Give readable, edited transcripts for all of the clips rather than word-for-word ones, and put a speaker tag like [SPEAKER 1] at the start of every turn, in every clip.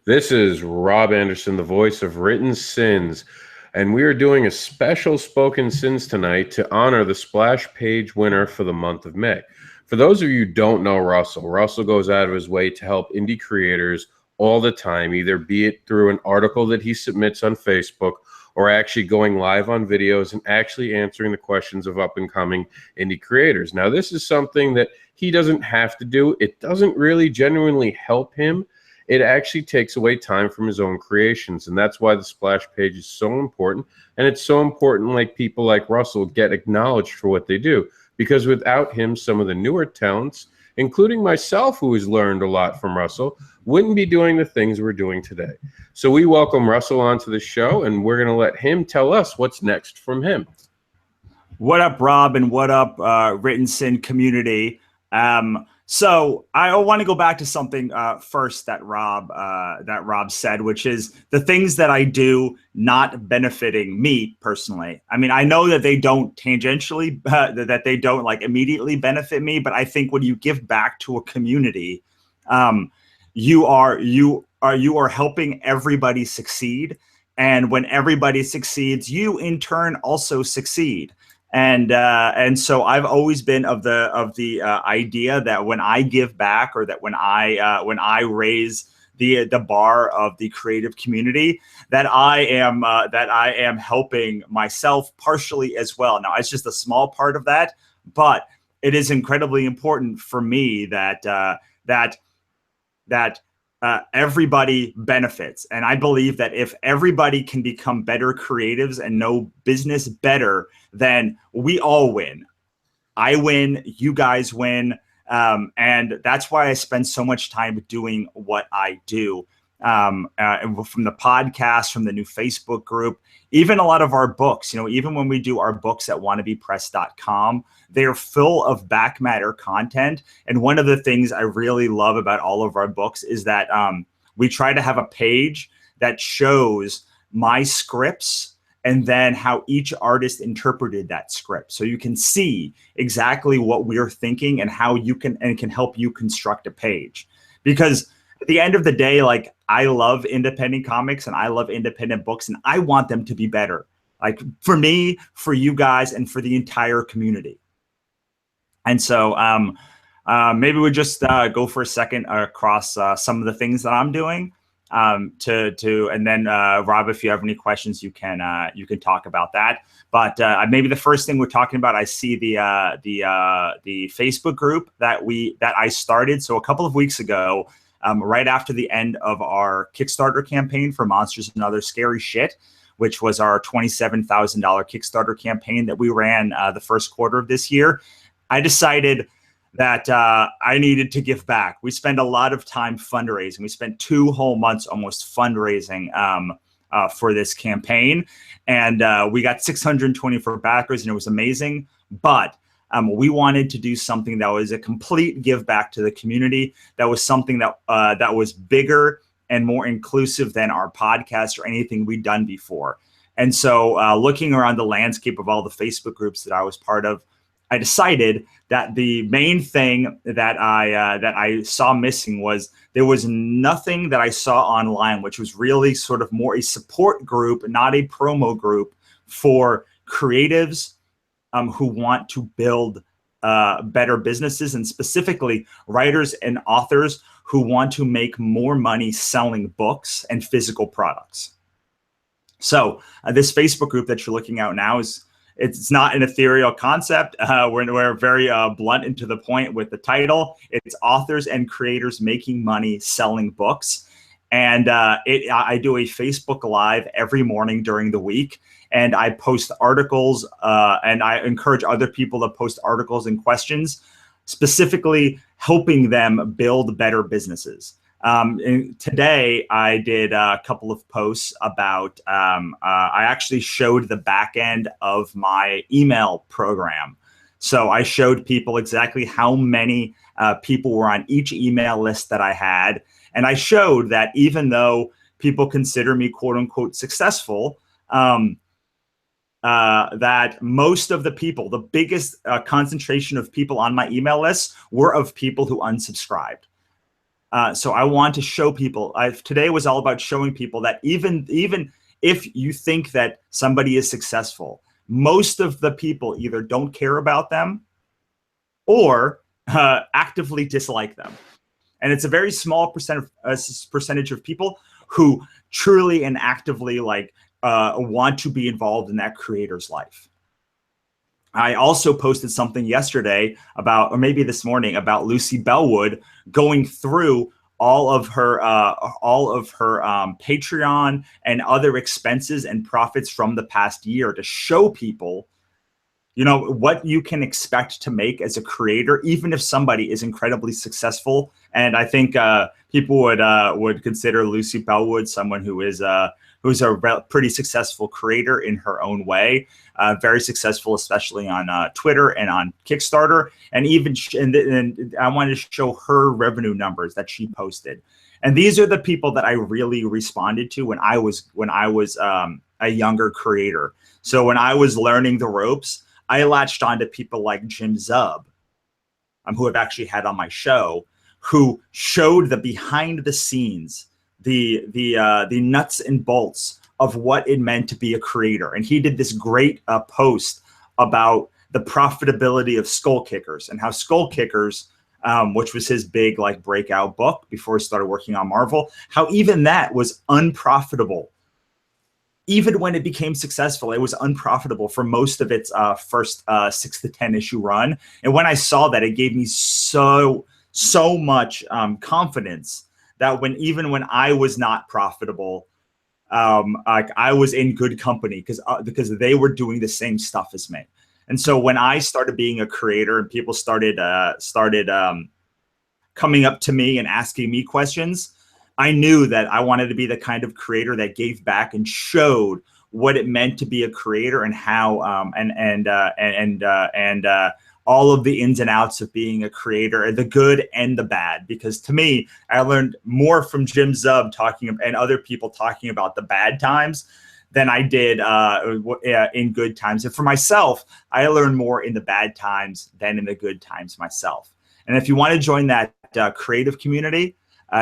[SPEAKER 1] This is Rob Anderson, the voice of Written SiNs, and we are doing a special Spoken SiNs tonight to honor the splash page winner for the month of May. For those of you who don't know Russell goes out of his way to help indie creators all the time, either be it through an article that he submits on Facebook or actually going live on videos and actually answering the questions of up-and-coming indie creators. Now, this is something that he doesn't have to do. It doesn't really genuinely help him. It actually takes away time from his own creations, and that's why the splash page is so important. And it's so important, like people like Russell get acknowledged for what they do, because without him, some of the newer talents, including myself, who has learned a lot from Russell, wouldn't be doing the things we're doing today. So we welcome Russell onto the show, and we're going to let him tell us what's next from him.
[SPEAKER 2] What up, Rob, and what up, Written SiN community? So I want to go back to something first that Rob said, which is the things that I do not benefiting me personally. I mean, I know that they don't tangentially, that they don't like immediately benefit me, but I think when you give back to a community, you are helping everybody succeed, and when everybody succeeds, you in turn also succeed. And so I've always been of the idea that when I give back, or that when I raise the bar of the creative community, that I am helping myself partially as well. Now, it's just a small part of that, but it is incredibly important for me that everybody benefits. And I believe that if everybody can become better creatives and know business better, then we all win. I win, you guys win. And that's why I spend so much time doing what I do. From the podcast, from the new Facebook group, even a lot of our books, even when we do our books at wannabepress.com, they're full of back matter content. And one of the things I really love about all of our books is that we try to have a page that shows my scripts and then how each artist interpreted that script. So you can see exactly what we're thinking and how you can help you construct a page. Because at the end of the day, like, I love independent comics and I love independent books, and I want them to be better. Like, for me, for you guys, and for the entire community. And so maybe we just go for a second across some of the things that I'm doing and then Rob, if you have any questions, you can talk about that. But maybe the first thing we're talking about, I see the Facebook group that I started. So a couple of weeks ago, right after the end of our Kickstarter campaign for Monsters and Other Scary Shit, which was our $27,000 Kickstarter campaign that we ran the first quarter of this year, I decided that I needed to give back. We spent a lot of time fundraising. We spent 2 whole months almost fundraising for this campaign. And we got 624 backers, and it was amazing. But we wanted to do something that was a complete give back to the community. That was something that was bigger and more inclusive than our podcast or anything we'd done before. And so looking around the landscape of all the Facebook groups that I was part of, I decided that the main thing that I saw missing was there was nothing that I saw online, which was really sort of more a support group, not a promo group, for creatives who want to build better businesses, and specifically writers and authors who want to make more money selling books and physical products. So this Facebook group that you're looking at now it's not an ethereal concept. We're very blunt and to the point with the title. It's authors and creators making money selling books. And I do a Facebook Live every morning during the week. And I post articles and I encourage other people to post articles and questions, specifically helping them build better businesses. And today I did a couple of posts about, I actually showed the back end of my email program. So I showed people exactly how many people were on each email list that I had. And I showed that even though people consider me quote unquote successful, that most of the people, the biggest concentration of people on my email list were of people who unsubscribed. So I want to show people. Today was all about showing people that even if you think that somebody is successful, most of the people either don't care about them or actively dislike them. And it's a very small percentage of people who truly and actively want to be involved in that creator's life. I also posted something yesterday about, or maybe this morning, about Lucy Bellwood going through all of her Patreon and other expenses and profits from the past year to show people, what you can expect to make as a creator, even if somebody is incredibly successful. And I think people would consider Lucy Bellwood someone who's a pretty successful creator in her own way, very successful, especially on Twitter and on Kickstarter. And even and I wanted to show her revenue numbers that she posted. And these are the people that I really responded to when I was a younger creator. So when I was learning the ropes, I latched onto people like Jim Zub, who I've actually had on my show, who showed the behind the scenes, the nuts and bolts of what it meant to be a creator. And he did this great post about the profitability of Skull Kickers and how Skull Kickers, which was his big breakout book before he started working on Marvel, how even that was unprofitable. Even when it became successful, it was unprofitable for most of its first 6 to 10 issue run. And when I saw that, it gave me so much confidence that even when I was not profitable, I was in good company because they were doing the same stuff as me. And so when I started being a creator and people started coming up to me and asking me questions, I knew that I wanted to be the kind of creator that gave back and showed what it meant to be a creator and how all of the ins and outs of being a creator, the good and the bad. Because to me, I learned more from Jim Zub and other people talking about the bad times than I did in good times. And for myself, I learned more in the bad times than in the good times myself. And if you want to join that creative community,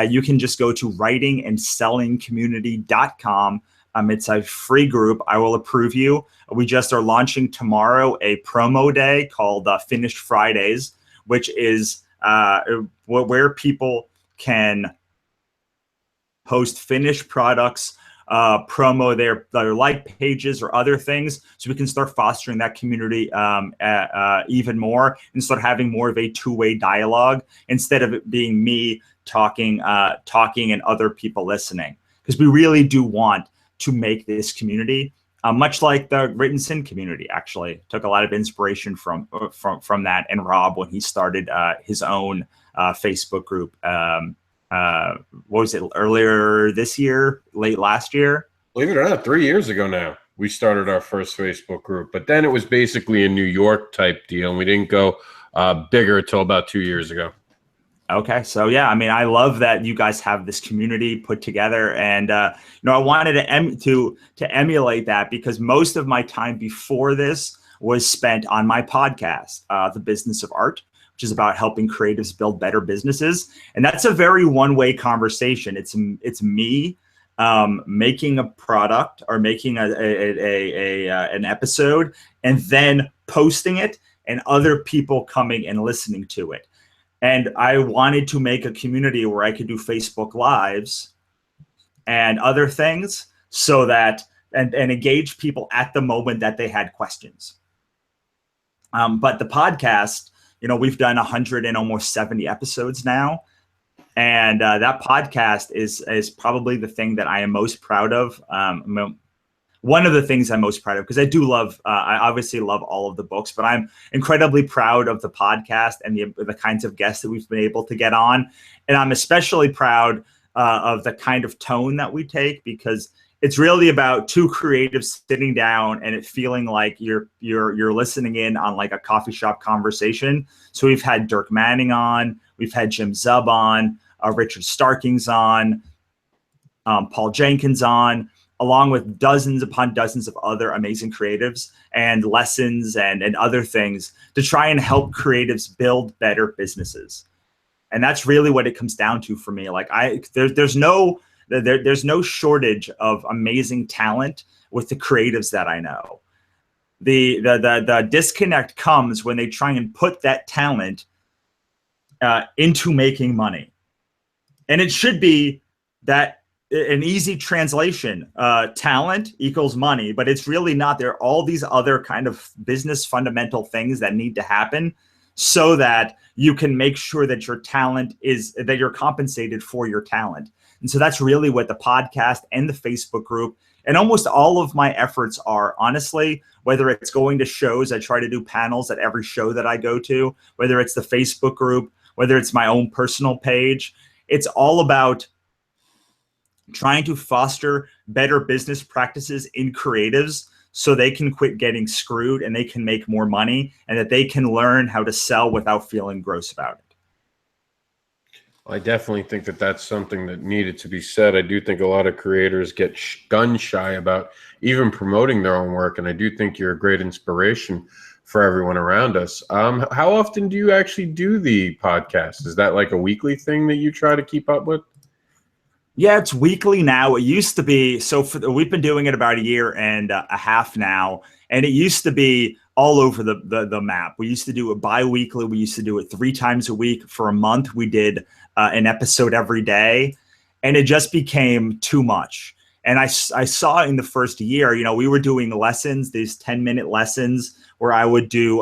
[SPEAKER 2] you can just go to writingandsellingcommunity.com. It's a free group. I will approve you. We just are launching tomorrow a promo day called Finished Fridays, which is where people can post finished products, promo their like pages or other things, so we can start fostering that community even more and start having more of a two-way dialogue instead of it being me talking and other people listening. Because we really do want to make this community much like the Written Sin community. Actually took a lot of inspiration from that and Rob when he started his own Facebook group. What was it, earlier this year, late last year?
[SPEAKER 1] Believe it or not, 3 years ago now, we started our first Facebook group. But then it was basically a New York type deal, and we didn't go bigger until about 2 years ago.
[SPEAKER 2] Okay, so yeah, I mean, I love that you guys have this community put together, and I wanted to emulate that because most of my time before this was spent on my podcast, The Business of Art, which is about helping creatives build better businesses, and that's a very one-way conversation. It's me making a product or making an episode, and then posting it, and other people coming and listening to it. And I wanted to make a community where I could do Facebook Lives and other things so that and engage people at the moment that they had questions. But the podcast, we've done 100 and almost 70 episodes now. And that podcast is probably the thing that I am most proud of. One of the things I'm most proud of, because I do love, I obviously love all of the books, but I'm incredibly proud of the podcast and the kinds of guests that we've been able to get on. And I'm especially proud of the kind of tone that we take, because it's really about two creatives sitting down and it feeling like you're listening in on like a coffee shop conversation. So we've had Dirk Manning on, we've had Jim Zub on, Richard Starkings on, Paul Jenkins on, along with dozens upon dozens of other amazing creatives and lessons and other things to try and help creatives build better businesses. And that's really what it comes down to for me. Like there's no shortage of amazing talent with the creatives that I know. The disconnect comes when they try and put that talent into making money. And it should be that an easy translation, talent equals money, but it's really not. There are all these other kind of business fundamental things that need to happen so that you can make sure that your talent that you're compensated for your talent. And so that's really what the podcast and the Facebook group and almost all of my efforts are, honestly, whether it's going to shows. I try to do panels at every show that I go to, whether it's the Facebook group, whether it's my own personal page. It's all about trying to foster better business practices in creatives so they can quit getting screwed and they can make more money and that they can learn how to sell without feeling gross about it.
[SPEAKER 1] I definitely think that that's something that needed to be said. I do think a lot of creators get gun shy about even promoting their own work, and I do think you're a great inspiration for everyone around us. How often do you actually do the podcast? Is that like a weekly thing that you try to keep up with?
[SPEAKER 2] Yeah, it's weekly now. It used to be, we've been doing it about a year and a half now, and it used to be all over the map. We used to do it bi-weekly. We used to do it 3 times a week. For a month, we did an episode every day, and it just became too much. And I saw in the first year, we were doing lessons, these 10-minute lessons where I would do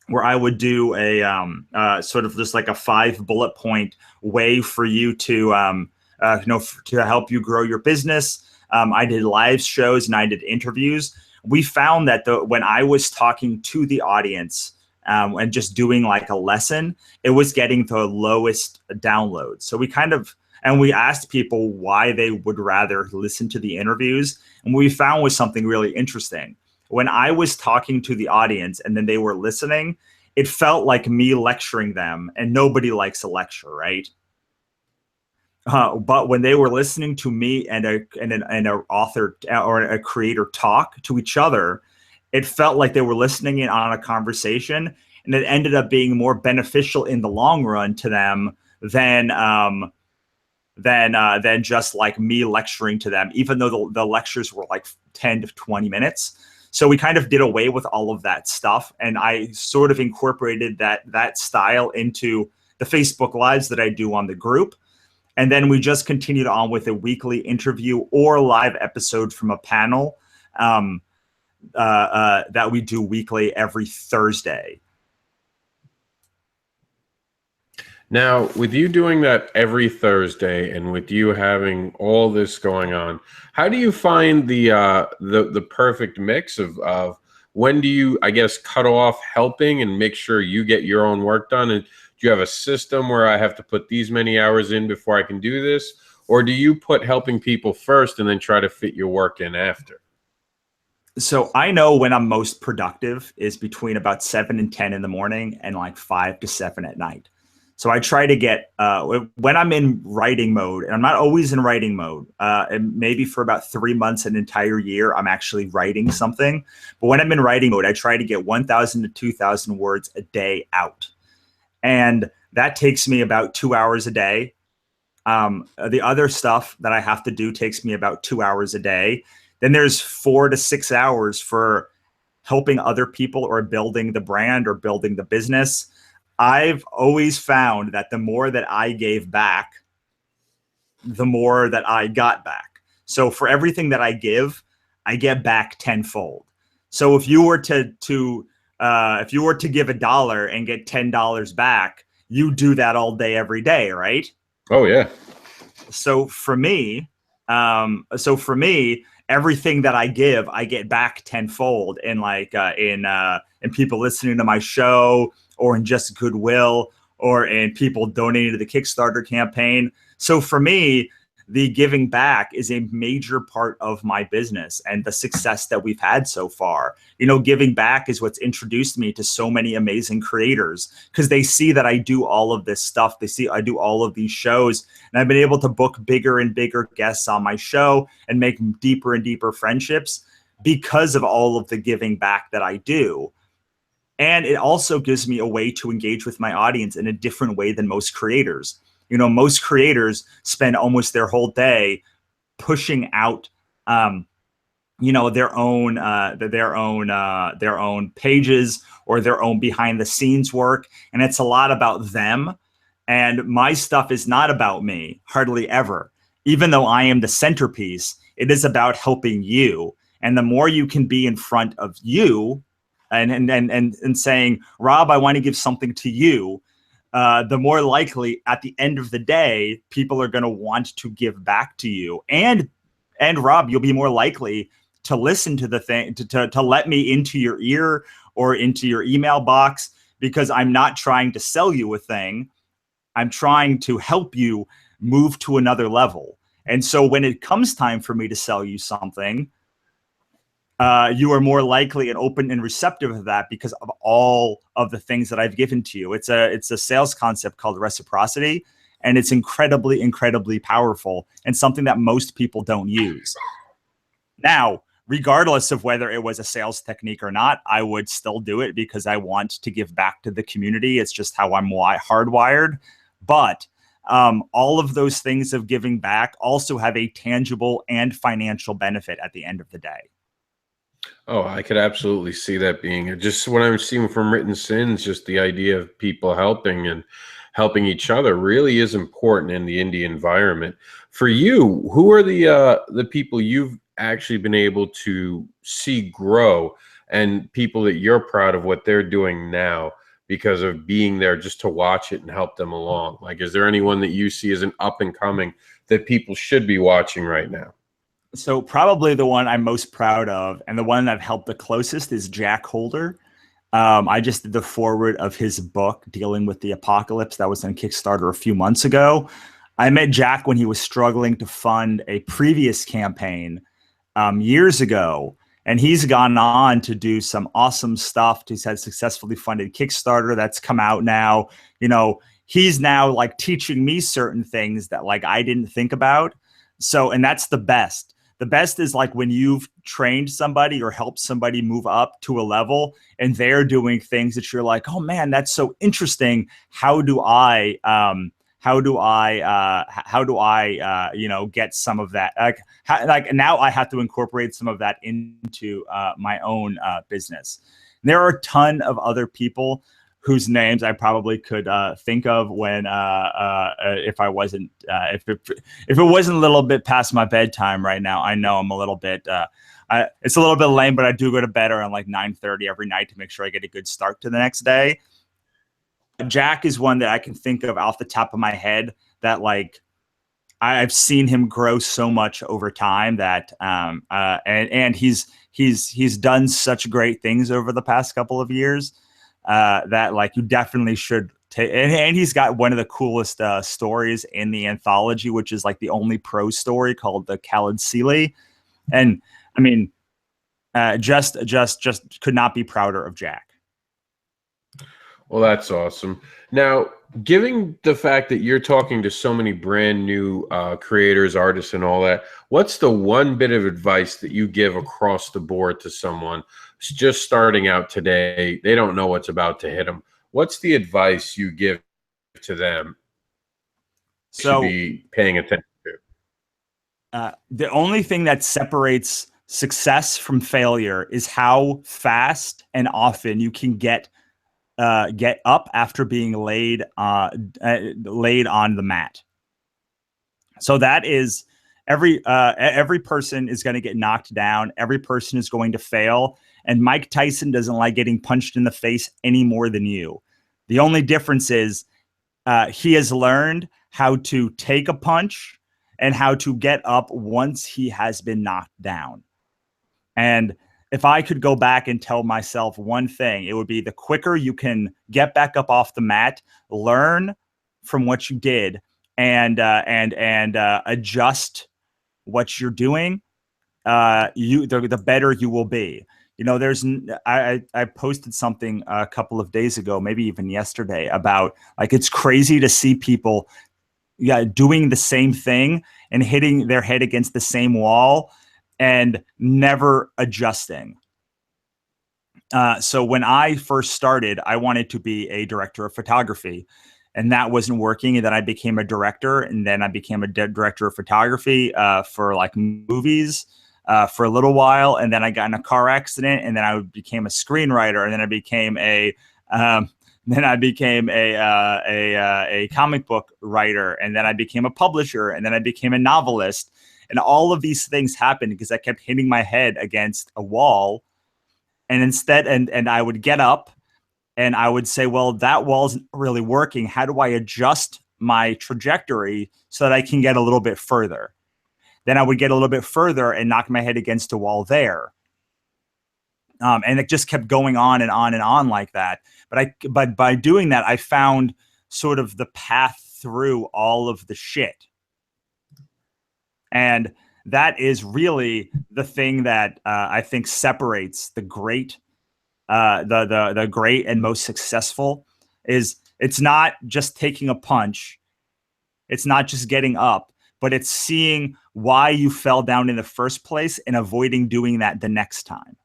[SPEAKER 2] where I would do a sort of just like a 5 bullet point way for you to to help you grow your business. I did live shows and I did interviews. We found that when I was talking to the audience and just doing like a lesson, it was getting the lowest downloads. So we asked people why they would rather listen to the interviews. And what we found was something really interesting. When I was talking to the audience and then they were listening, it felt like me lecturing them, and nobody likes a lecture, right? But when they were listening to me and an author or a creator talk to each other, it felt like they were listening in on a conversation, and it ended up being more beneficial in the long run to them than just like me lecturing to them, even though the lectures were like 10 to 20 minutes. So we kind of did away with all of that stuff. And I sort of incorporated that style into the Facebook Lives that I do on the group. And then we just continued on with a weekly interview or live episode from a panel that we do weekly every Thursday.
[SPEAKER 1] Now, with you doing that every Thursday and with you having all this going on, how do you find the perfect mix of when do you, I guess, cut off helping and make sure you get your own work done? And do you have a system where I have to put these many hours in before I can do this? Or do you put helping people first and then try to fit your work in after?
[SPEAKER 2] So I know when I'm most productive is between about 7 and 10 in the morning and like 5 to 7 at night. So I try to get, when I'm in writing mode, and I'm not always in writing mode, and maybe for about 3 months, an entire year, I'm actually writing something. But when I'm in writing mode, I try to get 1,000 to 2,000 words a day out. And that takes me about 2 hours a day. The other stuff that I have to do takes me about 2 hours a day. Then there's 4 to 6 hours for helping other people or building the brand or building the business. I've always found that the more that I gave back, the more that I got back. So for everything that I give, I get back tenfold. So if you were to give $1 and get $10 back, you do that all day, every day, right?
[SPEAKER 1] Oh yeah.
[SPEAKER 2] So for me, everything that I give, I get back tenfold in in people listening to my show, or in just goodwill, or in people donating to the Kickstarter campaign. So for me, the giving back is a major part of my business and the success that we've had so far. Giving back is what's introduced me to so many amazing creators, because they see that I do all of this stuff. They see I do all of these shows, and I've been able to book bigger and bigger guests on my show and make deeper and deeper friendships because of all of the giving back that I do. And it also gives me a way to engage with my audience in a different way than most creators. Most creators spend almost their whole day pushing out, their own pages or their own behind the scenes work, and it's a lot about them. And my stuff is not about me, hardly ever. Even though I am the centerpiece, it is about helping you. And the more you can be in front of you, and saying, Rob, I want to give something to you, the more likely at the end of the day, people are going to want to give back to you. And Rob, you'll be more likely to listen to the thing, to let me into your ear or into your email box, because I'm not trying to sell you a thing. I'm trying to help you move to another level. And so when it comes time for me to sell you something, you are more likely and open and receptive of that because of all of the things that I've given to you. It's a sales concept called reciprocity, and it's incredibly, incredibly powerful and something that most people don't use. Now, regardless of whether it was a sales technique or not, I would still do it because I want to give back to the community. It's just how I'm hardwired. But all of those things of giving back also have a tangible and financial benefit at the end of the day.
[SPEAKER 1] Oh, I could absolutely see that being just what I'm seeing from Written Sins. Just the idea of people helping and helping each other really is important in the indie environment. For you, who are the people you've actually been able to see grow, and people that you're proud of what they're doing now because of being there just to watch it and help them along? Like, is there anyone that you see as an up and coming that people should be watching right now?
[SPEAKER 2] So probably the one I'm most proud of and the one I've helped the closest is Jack Holder. I just did the forward of his book, Dealing with the Apocalypse, that was on Kickstarter a few months ago. I met Jack when he was struggling to fund a previous campaign years ago, and he's gone on to do some awesome stuff. He's had successfully funded Kickstarter that's come out now. He's now like teaching me certain things that like I didn't think about. So, and that's the best. The best is like when you've trained somebody or helped somebody move up to a level and they're doing things that you're like, oh man, that's so interesting. How do I get some of that? Like now I have to incorporate some of that into my own business. And there are a ton of other people whose names I probably could think of when if I wasn't if it wasn't a little bit past my bedtime right now. I know I'm a little bit it's a little bit lame, but I do go to bed around like 9:30 every night to make sure I get a good start to the next day. Jack is one that I can think of off the top of my head that like I've seen him grow so much over time that and he's done such great things over the past couple of years. That like you definitely should take, and he's got one of the coolest stories in the anthology, which is like the only prose story called the Khaled Sealy. And I mean, just could not be prouder of Jack.
[SPEAKER 1] Well, that's awesome. Now, given the fact that you're talking to so many brand new creators, artists, and all that, what's the one bit of advice that you give across the board to someone who's just starting out today? They don't know what's about to hit them. What's the advice you give to them?
[SPEAKER 2] So,
[SPEAKER 1] should be paying attention to?
[SPEAKER 2] The only thing that separates success from failure is how fast and often you can get up after being laid on the mat. So that is every person is going to get knocked down. Every person is going to fail. And Mike Tyson doesn't like getting punched in the face any more than you. The only difference is he has learned how to take a punch and how to get up once he has been knocked down. And if I could go back and tell myself one thing, it would be the quicker you can get back up off the mat, learn from what you did, and adjust what you're doing, the better you will be. I posted something a couple of days ago, maybe even yesterday, about like it's crazy to see people doing the same thing and hitting their head against the same wall and never adjusting. So when I first started, I wanted to be a director of photography, and that wasn't working. And then I became a director, and then I became a director of photography for like movies for a little while, and then I got in a car accident, and then I became a screenwriter, and then I became um, a comic book writer, and then I became a publisher, and then I became a novelist, and all of these things happened because I kept hitting my head against a wall. And instead, and I would get up and I would say, well, that wall's really working. How do I adjust my trajectory so that I can get a little bit further? Then I would get a little bit further and knock my head against a wall there. And it just kept going on and on and on like that. But by doing that, I found sort of the path through all of the shit. And that is really the thing that I think separates the great, the great and most successful. Is it's not just taking a punch, it's not just getting up, but it's seeing why you fell down in the first place and avoiding doing that the next time.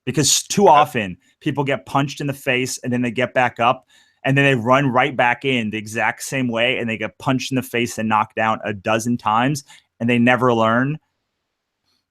[SPEAKER 2] Because too often people get punched in the face and then they get back up and then they run right back in the exact same way and they get punched in the face and knocked down a dozen times and they never learn.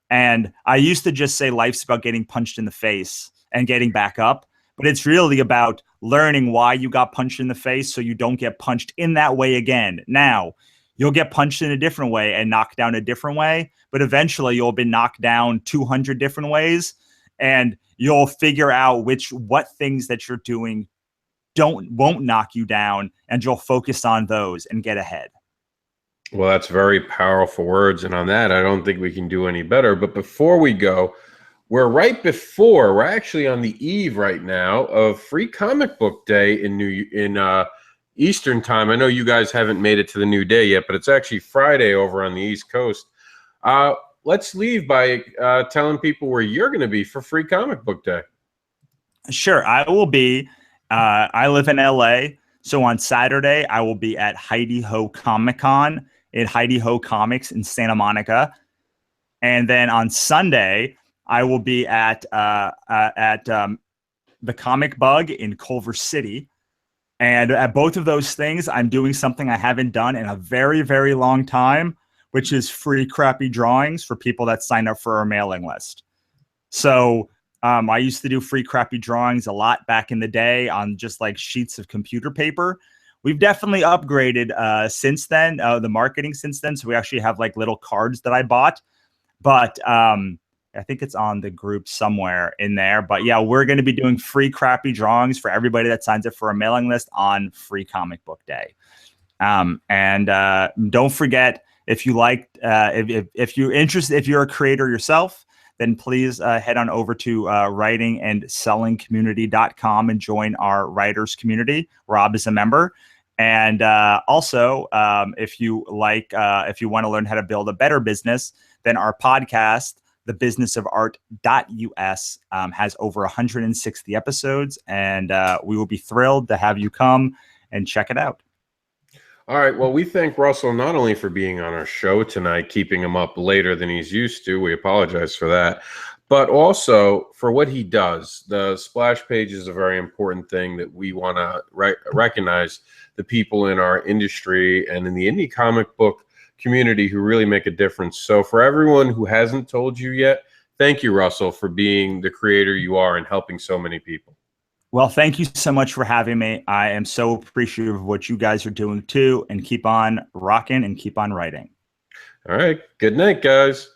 [SPEAKER 2] And I used to just say life's about getting punched in the face and getting back up, but it's really about learning why you got punched in the face so you don't get punched in that way again. Now, you'll get punched in a different way and knocked down a different way, but eventually you'll be knocked down 200 different ways and you'll figure out what things that you're doing won't knock you down, and you'll focus on those and get ahead.
[SPEAKER 1] Well, that's very powerful words. And on that, I don't think we can do any better. But before we go, we're actually on the eve right now of Free Comic Book Day in Eastern time. I know you guys haven't made it to the new day yet, but it's actually Friday over on the East Coast. Let's leave by telling people where you're going to be for Free Comic Book Day.
[SPEAKER 2] Sure. I will be, I live in LA. So on Saturday, I will be at Heidi Ho Comic Con at Heidi Ho Comics in Santa Monica. And then on Sunday, I will be at the Comic Bug in Culver City. And at both of those things, I'm doing something I haven't done in a very, very long time, which is free crappy drawings for people that sign up for our mailing list. So I used to do free crappy drawings a lot back in the day on just like sheets of computer paper. We've definitely upgraded since then, the marketing since then. So we actually have like little cards that I bought, but I think it's on the group somewhere in there. But yeah, we're going to be doing free crappy drawings for everybody that signs up for a mailing list on Free Comic Book Day. And don't forget, if you liked, if you're interested, if you're a creator yourself, then please head on over to writingandsellingcommunity.com and join our writers community. Rob is a member. And also, if you want to learn how to build a better business, then our podcast, thebusinessofart.us, has over 160 episodes. And we will be thrilled to have you come and check it out.
[SPEAKER 1] All right. Well, we thank Russell not only for being on our show tonight, keeping him up later than he's used to. We apologize for that. But also for what he does. The splash page is a very important thing that we want to recognize the people in our industry and in the indie comic book community who really make a difference. So for everyone who hasn't told you yet, thank you, Russell, for being the creator you are and helping so many people.
[SPEAKER 2] Well, thank you so much for having me. I am so appreciative of what you guys are doing too, and keep on rocking and keep on writing.
[SPEAKER 1] All right. Good night, guys.